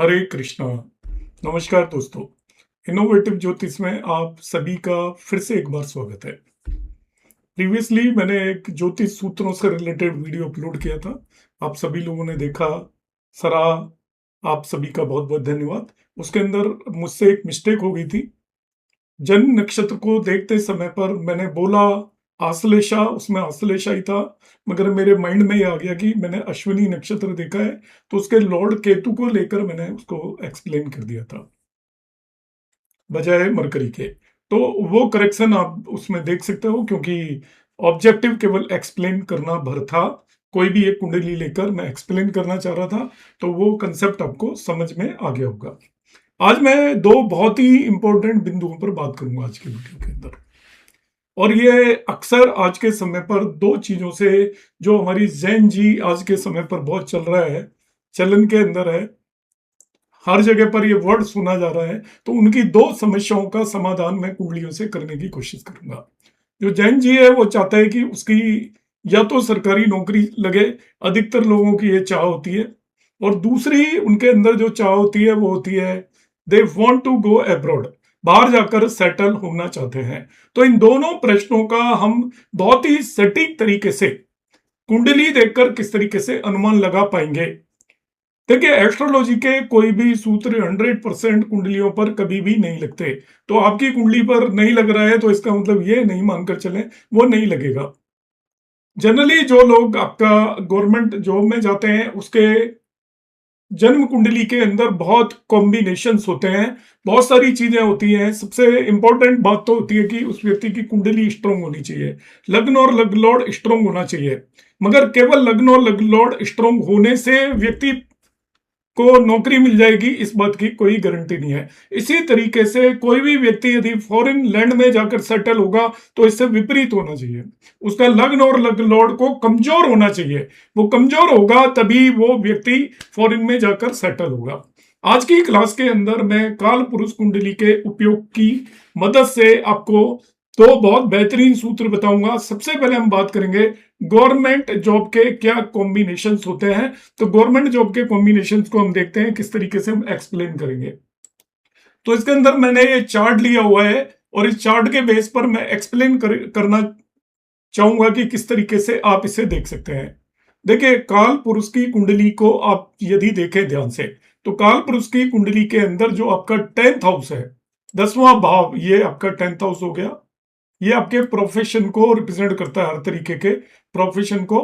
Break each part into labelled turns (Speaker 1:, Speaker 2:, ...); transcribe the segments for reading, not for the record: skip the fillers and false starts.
Speaker 1: हरे कृष्णा। नमस्कार दोस्तों। इनोवेटिव ज्योतिष में आप सभी का फिर से एक बार स्वागत है। प्रीवियसली मैंने एक ज्योतिष सूत्रों से रिलेटेड वीडियो अपलोड किया था। आप सभी लोगों ने देखा, सराहा। आप सभी का बहुत बहुत धन्यवाद। उसके अंदर मुझसे एक मिस्टेक हो गई थी। जन्म नक्षत्र को देखते समय पर मैंने बोला आश्लेषा, उसमें आश्लेषा ही था, मगर मेरे माइंड में ये आ गया कि मैंने अश्विनी नक्षत्र देखा है, तो उसके लॉर्ड केतु को लेकर मैंने उसको एक्सप्लेन कर दिया था बजाय मरकरी के। तो वो करेक्शन आप उसमें देख सकते हो, क्योंकि ऑब्जेक्टिव केवल एक्सप्लेन करना भर था। कोई भी एक कुंडली लेकर मैं एक्सप्लेन करना चाह रहा था, तो वो कंसेप्ट आपको समझ में आ गया होगा। आज मैं दो बहुत ही इंपॉर्टेंट बिंदुओं पर बात करूंगा आज की वीडियो के अंदर। और ये अक्सर आज के समय पर दो चीजों से, जो हमारी जैन जी आज के समय पर बहुत चल रहा है, चलन के अंदर है, हर जगह पर ये वर्ड सुना जा रहा है, तो उनकी दो समस्याओं का समाधान मैं कुंडलियों से करने की कोशिश करूंगा। जो जैन जी है वो चाहता है कि उसकी या तो सरकारी नौकरी लगे, अधिकतर लोगों की ये चाह होती है, और दूसरी उनके अंदर जो चाह होती है वो होती है they want to go abroad, बाहर जाकर सेटल होना चाहते हैं। तो इन दोनों प्रश्नों का हम बहुत ही सटीक तरीके से कुंडली देखकर किस तरीके से अनुमान लगा पाएंगे। देखिए, एस्ट्रोलॉजी के कोई भी सूत्र 100% कुंडलियों पर कभी भी नहीं लगते। तो आपकी कुंडली पर नहीं लग रहा है तो इसका मतलब ये नहीं मानकर चलें वो नहीं लगेगा। जनरली जो लोग आपका गवर्नमेंट जॉब में जाते हैं, उसके जन्म कुंडली के अंदर बहुत कॉम्बिनेशंस होते हैं, बहुत सारी चीजें होती हैं। सबसे इंपॉर्टेंट बात तो होती है कि उस व्यक्ति की कुंडली स्ट्रांग होनी चाहिए, लग्न और लग्न लॉर्ड स्ट्रांग होना चाहिए। मगर केवल लग्न और लग्न लॉर्ड स्ट्रांग होने से व्यक्ति को नौकरी मिल जाएगी, इस बात की कोई गारंटी नहीं है। इसी तरीके से कोई भी व्यक्ति यदि फॉरेन लैंड में जाकर सेटल होगा तो इससे विपरीत होना चाहिए। उसका लग्न और लग्न लॉर्ड को कमजोर होना चाहिए। वो कमजोर होगा तभी वो व्यक्ति फॉरेन में जाकर सेटल होगा। आज की क्लास के अंदर मैं काल पुरुष कुंडली के उपयोग की मदद से आपको दो बहुत बेहतरीन सूत्र बताऊंगा। सबसे पहले हम बात करेंगे गवर्नमेंट जॉब के क्या कॉम्बिनेशंस होते हैं। तो गवर्नमेंट जॉब के कॉम्बिनेशंस को हम देखते हैं किस तरीके से हम एक्सप्लेन करेंगे। तो इसके अंदर मैंने ये चार्ट लिया हुआ है, और इस चार्ट के बेस पर मैं एक्सप्लेन करना चाहूंगा कि किस तरीके से आप इसे देख सकते हैं। देखिए, काल पुरुष की कुंडली को आप यदि देखें ध्यान से, तो काल पुरुष की कुंडली के अंदर जो आपका 10th हाउस है, 10वां भाव, ये आपका 10th हाउस हो गया। ये आपके प्रोफेशन को रिप्रेजेंट करता है, हर तरीके के प्रोफेशन को।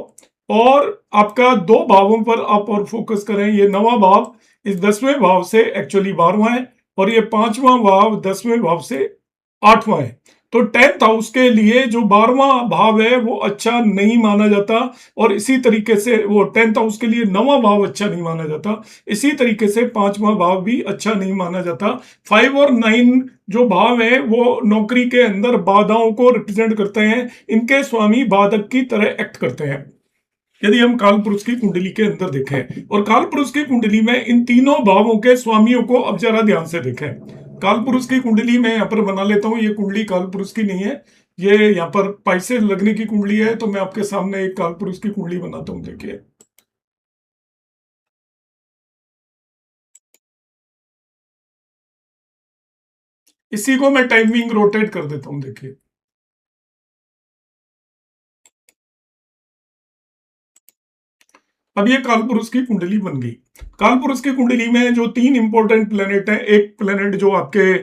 Speaker 1: और आपका दो भावों पर आप और फोकस करें, ये 9वां भाव इस 10वें भाव से एक्चुअली 12वां है, और ये 5वां भाव 10वें भाव से 8वां है। तो 10th हाउस के लिए जो 12वां भाव है वो अच्छा नहीं माना जाता, और इसी तरीके से वो 10th हाउस के लिए 9वां भाव अच्छा नहीं माना जाता। इसी तरीके से 5वां भाव भी अच्छा नहीं माना जाता। 5 और 9 जो भाव है वो नौकरी के अंदर बाधाओं को रिप्रेजेंट करते हैं, इनके स्वामी बाधक की तरह एक्ट करते हैं। यदि हम काल पुरुष की कुंडली के अंदर देखें, और काल पुरुष की कुंडली में इन तीनों भावों के स्वामियों को अब जरा ध्यान से देखें। काल पुरुष की कुंडली में यहां पर बना लेता हूं, ये कुंडली काल पुरुष की नहीं है, ये यहां पर पैसे लगने की कुंडली है। तो मैं आपके सामने एक काल पुरुष की कुंडली बनाता हूं, देखिए। इसी को मैं टाइमिंग रोटेट कर देता हूं, देखिए। अब ये कालपुरुष की कुंडली बन गई। कालपुरुष की कुंडली में जो तीन इंपॉर्टेंट प्लेनेट हैं, एक प्लेनेट जो आपके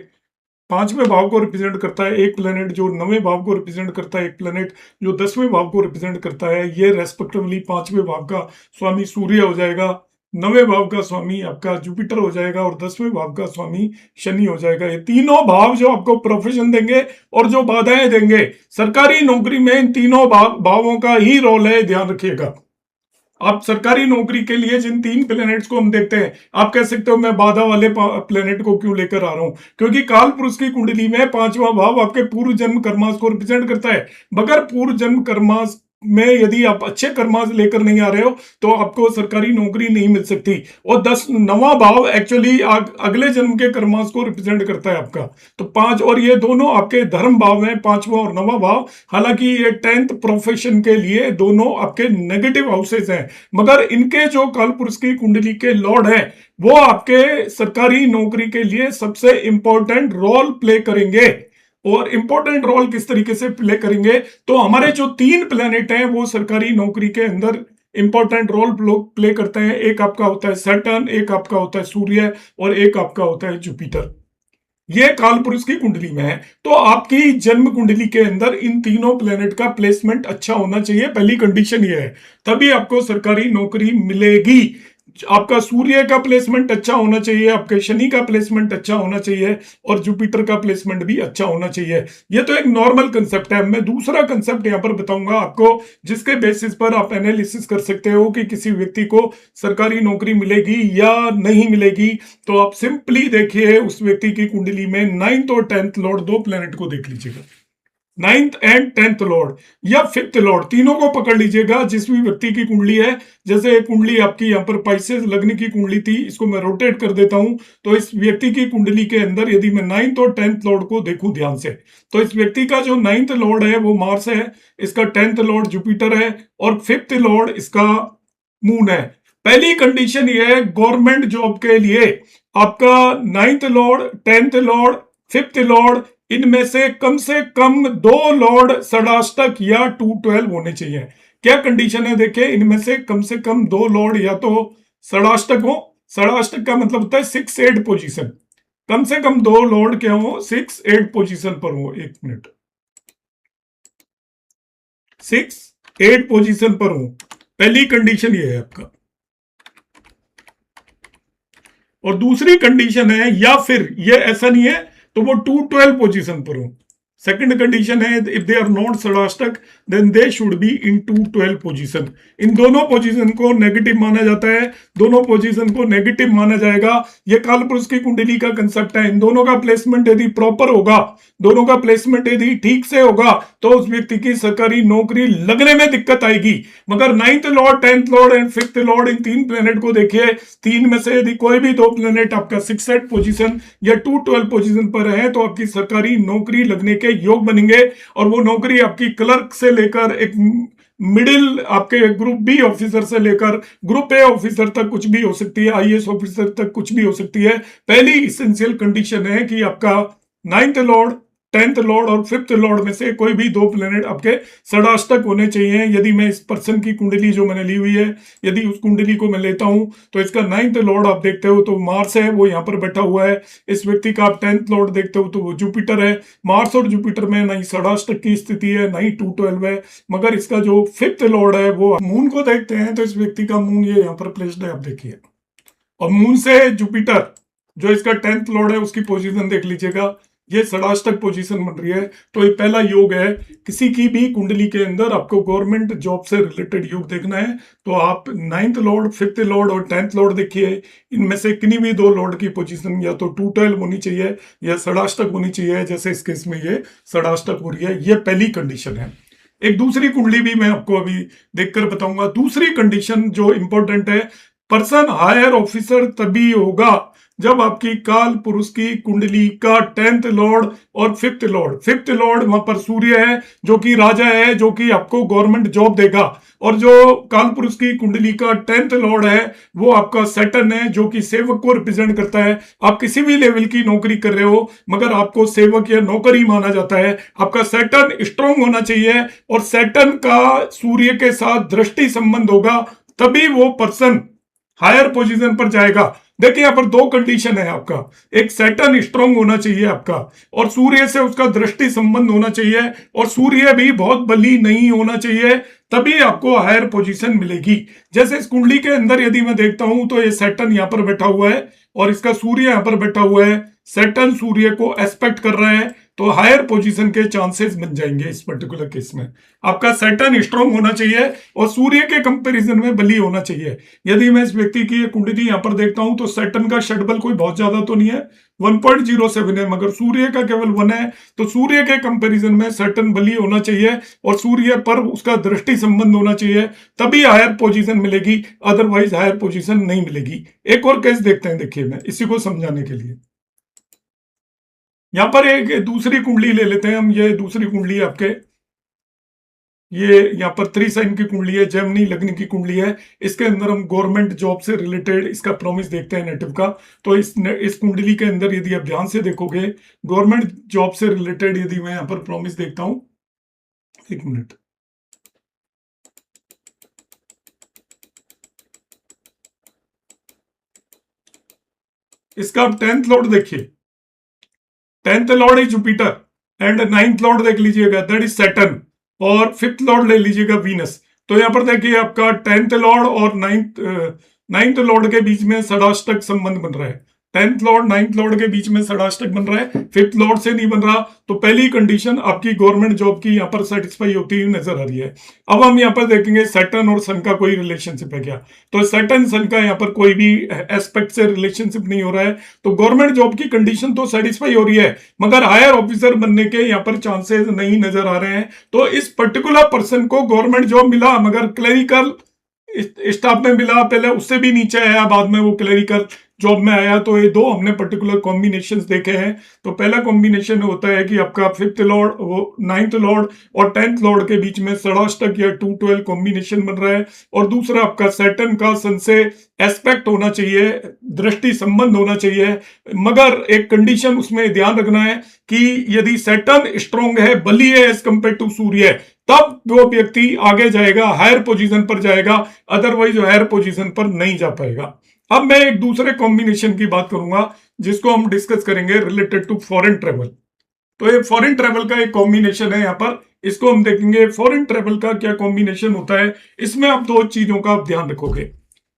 Speaker 1: 5वें भाव को रिप्रेजेंट करता है, एक प्लेनेट जो 9वें भाव को रिप्रेजेंट करता है, एक प्लेनेट जो 10वें भाव को रिप्रेजेंट करता है। ये रेस्पेक्टिवली 5वें भाव का स्वामी सूर्य हो जाएगा, 9वें भाव का स्वामी आपका जुपिटर हो जाएगा, और 10वें भाव का स्वामी शनि हो जाएगा। ये तीनों भाव जो आपको प्रोफेशन देंगे और जो बाधाएं देंगे, सरकारी नौकरी में इन तीनों भावों का ही रोल है, ध्यान रखिएगा। आप सरकारी नौकरी के लिए जिन तीन प्लेनेट्स को हम देखते हैं, आप कह सकते हो मैं बाधा वाले प्लेनेट को क्यों लेकर आ रहा हूं, क्योंकि काल पुरुष की कुंडली में 5वां भाव आपके पूर्व जन्म कर्मास को रिप्रेजेंट करता है। मगर पूर्व जन्म कर्मास में यदि आप अच्छे कर्मा लेकर नहीं आ रहे हो तो आपको सरकारी नौकरी नहीं मिल सकती। और 10 नवा भाव एक्चुअली अगले जन्म के कर्मास को रिप्रेजेंट करता है आपका। तो 5 और ये दोनों आपके धर्म भाव हैं, 5वां और 9वां भाव। हालांकि ये 10th प्रोफेशन के लिए दोनों आपके नेगेटिव हाउसेस हैं, मगर इनके जो कालपुरुष की कुंडली के लॉर्ड हैं वो आपके सरकारी नौकरी के लिए सबसे इंपॉर्टेंट रोल प्ले करेंगे। और इंपॉर्टेंट रोल किस तरीके से प्ले करेंगे, तो हमारे जो 3 प्लेनेट हैं वो सरकारी नौकरी के अंदर इंपॉर्टेंट रोल प्ले करते हैं। एक आपका होता है सैटर्न, एक आपका होता है सूर्य, और एक आपका होता है जुपिटर। ये कालपुरुष की कुंडली में है। तो आपकी जन्म कुंडली के अंदर इन तीनों प्लेनेट का प्लेसमेंट अच्छा होना चाहिए, पहली कंडीशन ये है, तभी आपको सरकारी नौकरी मिलेगी। आपका सूर्य का प्लेसमेंट अच्छा होना चाहिए, आपके शनि का प्लेसमेंट अच्छा होना चाहिए, और जुपिटर का प्लेसमेंट भी अच्छा होना चाहिए। ये तो एक नॉर्मल कंसेप्ट है। मैं दूसरा कंसेप्ट यहां पर बताऊंगा आपको, जिसके बेसिस पर आप एनालिसिस कर सकते हो कि किसी व्यक्ति को सरकारी नौकरी मिलेगी या नहीं मिलेगी। तो आप सिंपली देखिए उस व्यक्ति की कुंडली में 9th और 10th लॉर्ड, 2 प्लेनेट को देख लीजिएगा। 9th एंड 10th लॉर्ड या 5th लॉर्ड, तीनों को पकड़ लीजिएगा जिस भी व्यक्ति की कुंडली है। जैसे कुंडली आपकी यहाँ पर पाइसेस लगने की कुंडली थी, इसको मैं रोटेट कर देता हूं। तो इस व्यक्ति की कुंडली के अंदर यदि मैं 9th और 10th लॉर्ड को देखूं ध्यान से, तो इस व्यक्ति का जो 9th लॉर्ड है वो मार्स है, इसका 10th लॉर्ड जुपिटर है, और 5th लॉर्ड इसका मून है। पहली कंडीशन ये है गवर्नमेंट जॉब के लिए, आपका 9th Lord, 10th Lord, 5th Lord, इनमें से कम 2 लॉर्ड षडाष्टक या 212 होने चाहिए। क्या कंडीशन है देखिए, इनमें से कम 2 लॉर्ड या तो षडाष्टक हो। षडाष्टक का मतलब होता है 6-8 पोजीशन, कम से कम 2 लॉर्ड क्या हो, 6-8 पोजीशन पर हो। 1 मिनट, 6-8 पोजीशन पर हो, पहली कंडीशन ये है आपका। और दूसरी कंडीशन है, या फिर ये ऐसा नहीं है तो वो 212 पोजीशन पर हो। सेकंड कंडीशन है इफ दे आर नॉट षडाष्टक then they should be in 212 position. इन दोनों पोजीशन को नेगेटिव माना जाता है, दोनों पोजीशन को नेगेटिव माना जाएगा। ये कालपुरुष की कुंडली का कंसेप्ट है। इन दोनों का प्लेसमेंट यदि प्रॉपर होगा, दोनों का प्लेसमेंट यदि ठीक से होगा, तो उस व्यक्ति की सरकारी नौकरी लगने में दिक्कत आएगी। मगर 9th Lord, 10th Lord and 5th Lord, in 3 planet को देखिए, 3 में से यदि कोई भी 2 प्लेनेट आपका 6-8 पोजीशन या 212 पोजीशन पर है तो आपकी सरकारी नौकरी लगने के योग बनेंगे। और वो नौकरी आपकी क्लर्क से लेकर एक मिडिल आपके ग्रुप बी ऑफिसर से लेकर ग्रुप ए ऑफिसर तक कुछ भी हो सकती है, आईएएस ऑफिसर तक कुछ भी हो सकती है। पहली इसेंशियल कंडीशन है कि आपका 9th लॉर्ड, 10th लॉर्ड और 5th लॉर्ड में से कोई भी 2 प्लेनेट आपके षडाष्टक होने चाहिए। यदि मैं इस पर्सन की कुंडली जो मैंने ली हुई है, यदि उस कुंडली को मैं लेता हूं तो इसका 9th लॉर्ड आप देखते हो तो मार्स है, वो यहां पर बैठा हुआ है। इस व्यक्ति का आप 10th लॉर्ड देखते हो तो वो जुपिटर है। मार्स और जुपिटर में ना ही षडाष्टक की स्थिति है, ना ही 212 है। मगर इसका जो 5th लॉर्ड है वो मून को देखते हैं तो इस व्यक्ति का मून ये यहाँ पर प्लेस्ड है, आप देखिए। और मून से जुपिटर जो इसका 10th लॉर्ड है उसकी पोजीशन देख लीजिएगा, ये षडाष्टक पोजीशन बन रही है। तो ये पहला योग है। किसी की भी कुंडली के अंदर आपको गवर्नमेंट जॉब से रिलेटेड योग देखना है तो आप 9th लॉर्ड, 5th लॉर्ड और 10th लॉर्ड देखिए। इनमें से किन्हीं भी 2 लॉर्ड की पोजीशन या तो 212 होनी चाहिए या षडाष्टक होनी चाहिए, जैसे इस केस में ये षडाष्टक हो रही है। ये पहली कंडीशन है। एक दूसरी कुंडली भी मैं आपको अभी देखकर बताऊंगा। दूसरी कंडीशन जो इंपॉर्टेंट है, पर्सन हायर ऑफिसर तभी होगा जब आपकी काल पुरुष की कुंडली का 10th लॉर्ड और 5th लॉर्ड वहां पर सूर्य है जो कि राजा है, जो कि आपको गवर्नमेंट जॉब देगा। और जो काल पुरुष की कुंडली का 10th लॉर्ड है वो आपका सैटर्न है, जो कि सेवक को रिप्रेजेंट करता है। आप किसी भी लेवल की नौकरी कर रहे हो मगर आपको सेवक या नौकर ही माना जाता है। आपका सैटर्न स्ट्रांग होना चाहिए और सैटर्न का सूर्य के साथ दृष्टि संबंध होगा, तभी वो पर्सन हायर पोजीशन पर जाएगा। देखिए यहाँ पर 2 कंडीशन है आपका, एक सैटर्न स्ट्रांग होना चाहिए आपका, और सूर्य से उसका दृष्टि संबंध होना चाहिए, और सूर्य भी बहुत बली नहीं होना चाहिए, तभी आपको हायर पोजीशन मिलेगी। जैसे इस कुंडली के अंदर यदि मैं देखता हूं तो ये सैटर्न यहाँ पर बैठा हुआ है और इसका सूर्य यहाँ पर बैठा हुआ है। सैटर्न सूर्य को एस्पेक्ट कर रहा है तो हायर पोजीशन के चांसेस बन जाएंगे। इस पर्टिकुलर केस में आपका सैटर्न स्ट्रांग होना चाहिए और सूर्य के कंपैरिजन में बली होना चाहिए। यदि मैं इस व्यक्ति की कुंडली यहां पर देखता हूं तो सैटर्न का षडबल कोई बहुत ज्यादा तो नहीं है, 1.07 है, मगर सूर्य का केवल 1 है। तो सूर्य के कंपैरिजन में सैटर्न बली होना चाहिए और सूर्य पर उसका दृष्टि संबंध होना चाहिए, तभी हायर पोजीशन मिलेगी, अदरवाइज हायर पोजीशन नहीं मिलेगी। एक और केस देखते हैं, देखिए मैं इसी को समझाने के लिए यहां पर एक दूसरी कुंडली ले लेते हैं हम। ये दूसरी कुंडली आपके, ये यहाँ पर 3 साइन की कुंडली है, जेमिनी लग्न की कुंडली है। इसके अंदर हम गवर्नमेंट जॉब से रिलेटेड इसका प्रॉमिस देखते हैं नेटिव का। तो इस कुंडली के अंदर यदि आप ध्यान से देखोगे, गवर्नमेंट जॉब से रिलेटेड यदि मैं यहाँ पर प्रॉमिस देखता हूं, एक मिनट, इसका आप 10th लॉर्ड देखिए, 10th लॉर्ड है जुपिटर एंड 9th लॉर्ड देख लीजिएगा, दैट इज सैटर्न, और 5th लॉर्ड ले लीजिएगा वीनस। तो यहां पर देखिए आपका 10th लॉर्ड और 9th लॉर्ड के बीच में षडाष्टक संबंध बन रहा है। 10th लॉर्ड 9th लॉर्ड के बीच में षडाष्टक बन रहा है, 5th लॉर्ड से नहीं बन रहा। तो पहली कंडीशन आपकी गवर्नमेंट जॉब की यहां पर सेटिस्फाई होती हुई नजर आ रही है। अब हम यहां पर देखेंगे सैटर्न और सन का कोई रिलेशनशिप है क्या। तो सैटर्न सन का यहां पर कोई भी एस्पेक्ट से रिलेशनशिप नहीं हो रहा है। तो गवर्नमेंट जॉब की कंडीशन तो सेटिस्फाई हो रही है, मगर हायर ऑफिसर बनने के यहां पर चांसेस नहीं नजर आ रहे हैं। तो इस पर्टिकुलर पर्सन को गवर्नमेंट जॉब मिला, मगर क्लरिकल स्टाफ में मिला, पहले उससे भी नीचे आया, बाद में वो क्लरिकल जॉब में आया। तो ये दो हमने पर्टिकुलर कॉम्बिनेशंस देखे हैं। तो पहला कॉम्बिनेशन होता है कि आपका 5th लॉर्ड, वो 9th लॉर्ड और 10th लॉर्ड के बीच में षडाष्टक या 212 कॉम्बिनेशन बन रहा है। और दूसरा आपका सैटर्न का सन से एस्पेक्ट होना चाहिए, दृष्टि संबंध होना चाहिए, मगर एक कंडीशन उसमें ध्यान रखना है कि यदि सैटर्न स्ट्रॉन्ग है, बली है एज कंपेयर टू सूर्य, तब वो व्यक्ति आगे जाएगा, हायर पोजीशन पर जाएगा, अदरवाइज हायर पोजीशन पर नहीं जा पाएगा। अब मैं एक दूसरे कॉम्बिनेशन की बात करूंगा जिसको हम डिस्कस करेंगे रिलेटेड टू फॉरेन ट्रेवल। तो ये फॉरेन ट्रेवल का एक कॉम्बिनेशन है, यहां पर इसको हम देखेंगे फॉरेन ट्रेवल का क्या कॉम्बिनेशन होता है। इसमें आप दो चीजों का आप ध्यान रखोगे।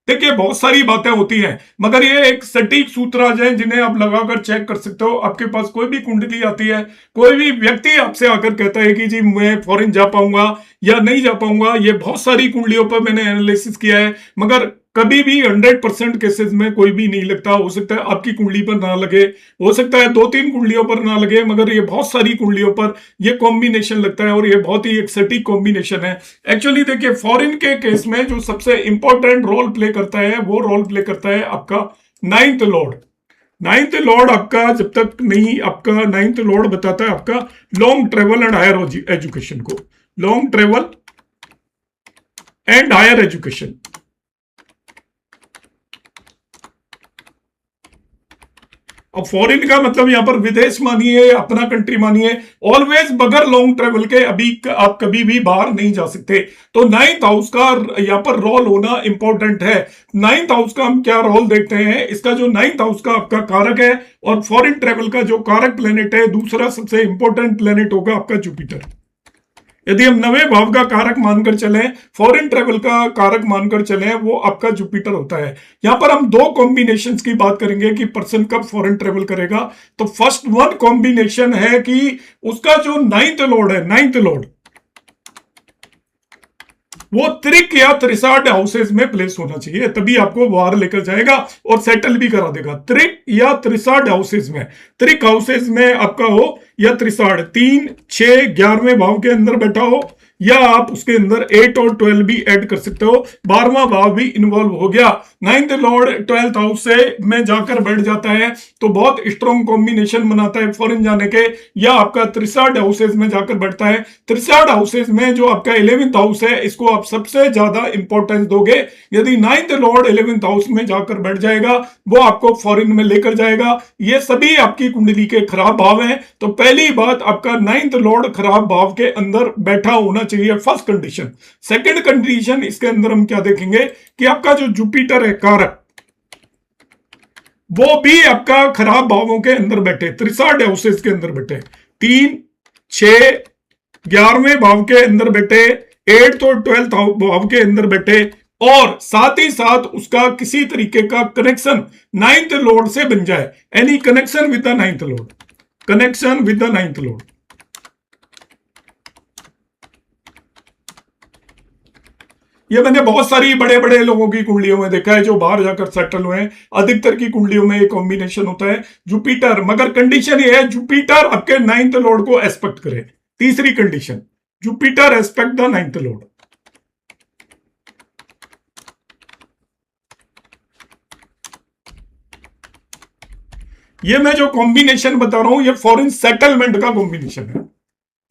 Speaker 1: देखिए बहुत सारी बातें होती हैं, मगर ये एक सटीक सूत्राज है जिन्हें आप लगाकर चेक कर सकते हो। आपके पास कोई भी कुंडली आती है, कोई भी व्यक्ति आपसे आकर कहता है कि जी मैं फॉरेन जा पाऊंगा या नहीं जा पाऊंगा, ये बहुत सारी कुंडलियों पर मैंने एनालिसिस किया है, मगर कभी भी 100% केसेस में कोई भी नहीं लगता। हो सकता है आपकी कुंडली पर ना लगे, हो सकता है 2-3 कुंडलियों पर ना लगे, मगर ये बहुत सारी कुंडलियों पर ये कॉम्बिनेशन लगता है और ये बहुत ही एक सटीक कॉम्बिनेशन है। एक्चुअली देखिए फॉरेन के केस में जो सबसे इंपॉर्टेंट रोल प्ले करता है, वो रोल प्ले करता है आपका 9th लॉर्ड। 9th लॉर्ड आपका जब तक नहीं, आपका 9th लॉर्ड बताता है आपका long travel and higher education को, long travel and higher education. अब फॉरेन का मतलब यहां पर विदेश मानिए, अपना कंट्री मानिए, ऑलवेज बगैर लॉन्ग ट्रेवल के अभी आप कभी भी बाहर नहीं जा सकते। तो 9th हाउस का यहां पर रोल होना इंपॉर्टेंट है। 9th हाउस का हम क्या रोल देखते हैं, इसका जो 9th हाउस का आपका कारक है और फॉरेन ट्रेवल का जो कारक प्लेनेट है, दूसरा सबसे इंपॉर्टेंट प्लेनेट होगा आपका जुपिटर। यदि हम 9वें भाव का कारक मानकर चले, फॉरेन ट्रेवल का कारक मानकर चले, वो आपका जुपिटर होता है। यहां पर हम दो कॉम्बिनेशंस की बात करेंगे कि पर्सन कब फॉरेन ट्रेवल करेगा। तो फर्स्ट वन कॉम्बिनेशन है कि उसका जो 9th लॉर्ड है, 9th लॉर्ड वो त्रिक या त्रिसाड हाउसेज में प्लेस होना चाहिए, तभी आपको बाहर लेकर जाएगा और सेटल भी करा देगा। त्रिक या त्रिसाड हाउसेज में, त्रिक हाउसेज में आपका हो या त्रिसाड, 3, 6, 11वें भाव के अंदर बैठा हो, या आप उसके अंदर 8 और 12 भी ऐड कर सकते हो, 12वां भाव भी इन्वॉल्व हो गया। 9th लॉर्ड 12th हाउस से में जाकर बैठ जाता है तो बहुत स्ट्रॉन्ग कॉम्बिनेशन बनाता है फॉरेन जाने के। या आपका त्रिसाड हाउसेज में जाकर बैठता है, त्रिसाड हाउसेज में जो आपका 11th हाउस है, इसको आप सबसे ज्यादा इंपॉर्टेंस दोगे। यदि 9th लॉर्ड 11th हाउस में जाकर बैठ जाएगा, वो आपको फॉरेन में लेकर जाएगा। ये सभी आपकी कुंडली के खराब भाव हैं। तो पहली बात, आपका 9th लॉर्ड खराब भाव के अंदर बैठा होना चाहिए, फर्स्ट कंडीशन। सेकंड कंडीशन, इसके अंदर हम क्या देखेंगे कि आपका जो जुपिटर है कारक, वो भी आपका खराब भावों के अंदर बैठे, त्रिसाड हाउसेस के अंदर बैठे, 3, 6, 11वें भाव के अंदर बैठे, 8th और 12th भाव के अंदर बैठे, और साथ ही साथ उसका किसी तरीके का कनेक्शन 9th लॉर्ड से बन जाए, any connection with the 9th Lord, connection with the 9th Lord. ये मैंने बहुत सारी बड़े बड़े लोगों की कुंडलियों में देखा है जो बाहर जाकर सेटल हुए हैं। अधिकतर की कुंडलियों में एक कॉम्बिनेशन होता है जुपिटर, मगर कंडीशन ये है जुपिटर आपके 9th लॉर्ड को एस्पेक्ट करे। तीसरी condition, Jupiter aspect the 9th Lord. ये मैं जो कॉम्बिनेशन बता रहा हूं ये फॉरेन सेटलमेंट का कॉम्बिनेशन है।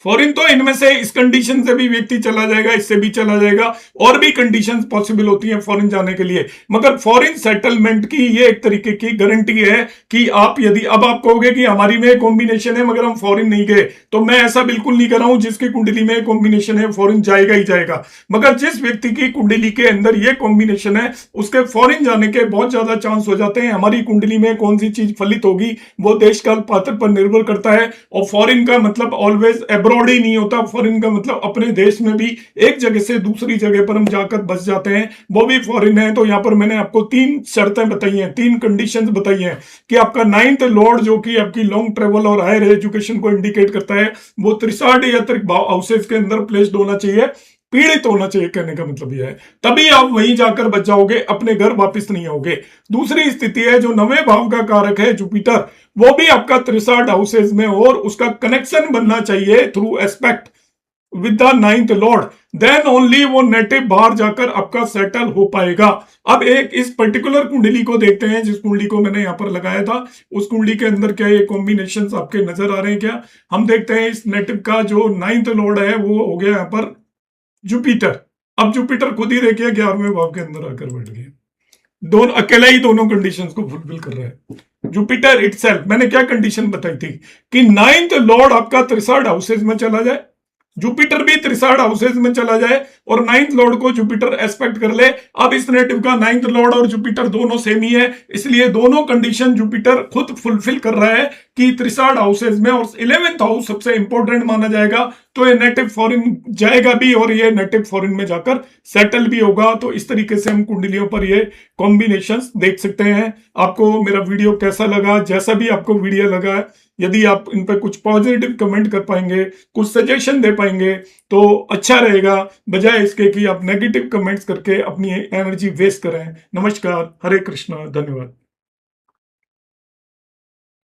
Speaker 1: फॉरेन तो इनमें से इस कंडीशन से भी व्यक्ति चला जाएगा, इससे भी चला जाएगा, और भी कंडीशंस पॉसिबल होती हैं फॉरेन जाने के लिए, मगर फॉरेन सेटलमेंट की ये एक तरीके की गारंटी है कि आप यदि अब आप कहोगे कि हमारी में कॉम्बिनेशन है मगर हम फॉरेन नहीं गए, तो मैं ऐसा बिल्कुल नहीं कर रहा हूं। जिसकी कुंडली में कॉम्बिनेशन है फॉरेन जाएगा ही जाएगा, मगर जिस व्यक्ति की कुंडली के अंदर ये कॉम्बिनेशन है उसके फॉरेन जाने के बहुत ज्यादा चांस हो जाते हैं। हमारी कुंडली में कौन सी चीज फलित होगी वो देश काल पात्र पर निर्भर करता है, और फॉरेन का मतलब ऑलवेज अब्रॉड ही नहीं होता। फॉरेन का मतलब अपने देश में भी एक जगह से दूसरी जगह पर हम जाकर बस जाते हैं, वो भी फॉरेन है। तो यहां पर मैंने आपको 3 शर्तें बताई हैं, 3 कंडीशंस बताई हैं कि आपका 9th लॉर्ड जो कि आपकी लॉन्ग ट्रेवल और हायर एजुकेशन को इंडिकेट करता है वो त्रिसाढ़ या त्रिक हाउसेस के अंदर प्लेस्ड होना चाहिए, पीड़ित होना चाहिए। कहने का मतलब यह है तभी आप वहीं जाकर बच जाओगे, अपने घर वापस नहीं आओगे। दूसरी स्थिति है जो 9वें भाव का कारक है जुपिटर, वो भी आपका त्रिसाढ़ हाउसेज में और उसका कनेक्शन बनना चाहिए through aspect with the 9th lord, then only वो नेटिव बाहर जाकर आपका सेटल हो पाएगा। अब एक इस पर्टिकुलर कुंडली को देखते हैं, जिस कुंडली को मैंने यहां पर लगाया था उस कुंडली के अंदर क्या ये कॉम्बिनेशंस आपके नजर आ रहे हैं क्या? हम देखते हैं इस नेटिव का जो 9th लॉर्ड है वो हो गया यहां पर जुपिटर। अब जुपिटर खुद ही देखिए 11वें भाव के अंदर आकर बैठ गया, दोनों अकेला ही दोनों कंडीशंस को फुलफिल कर रहा है। जुपिटर इटसेल्फ, मैंने क्या कंडीशन बताई थी कि 9th लॉर्ड आपका त्रिसाढ़ हाउसेज में चला जाए, जुपिटर भी त्रिसाढ़ हाउसेज में चला जाए और 9th लॉर्ड को जुपिटर एस्पेक्ट कर ले। अब इस नेटिव का 9th लॉर्ड और जुपिटर दोनों सेम ही है, इसलिए दोनों कंडीशन जुपिटर खुद फुलफिल कर रहा है कि त्रिसाढ़ हाउसेज में, और 11th हाउस सबसे इंपॉर्टेंट माना जाएगा। तो ये नेटिव फॉरेन जाएगा भी और ये नेटिव फॉरेन में जाकर सेटल भी होगा। तो इस तरीके से हम कुंडलियों पर ये कॉम्बिनेशंस देख सकते हैं। आपको मेरा वीडियो कैसा लगा? जैसा भी आपको वीडियो लगा, यदि आप इन पर कुछ पॉजिटिव कमेंट कर पाएंगे, कुछ सजेशन दे पाएंगे तो अच्छा रहेगा, बजाय इसके कि आप नेगेटिव कमेंट्स करके अपनी एनर्जी वेस्ट करें। नमस्कार, हरे कृष्णा, धन्यवाद।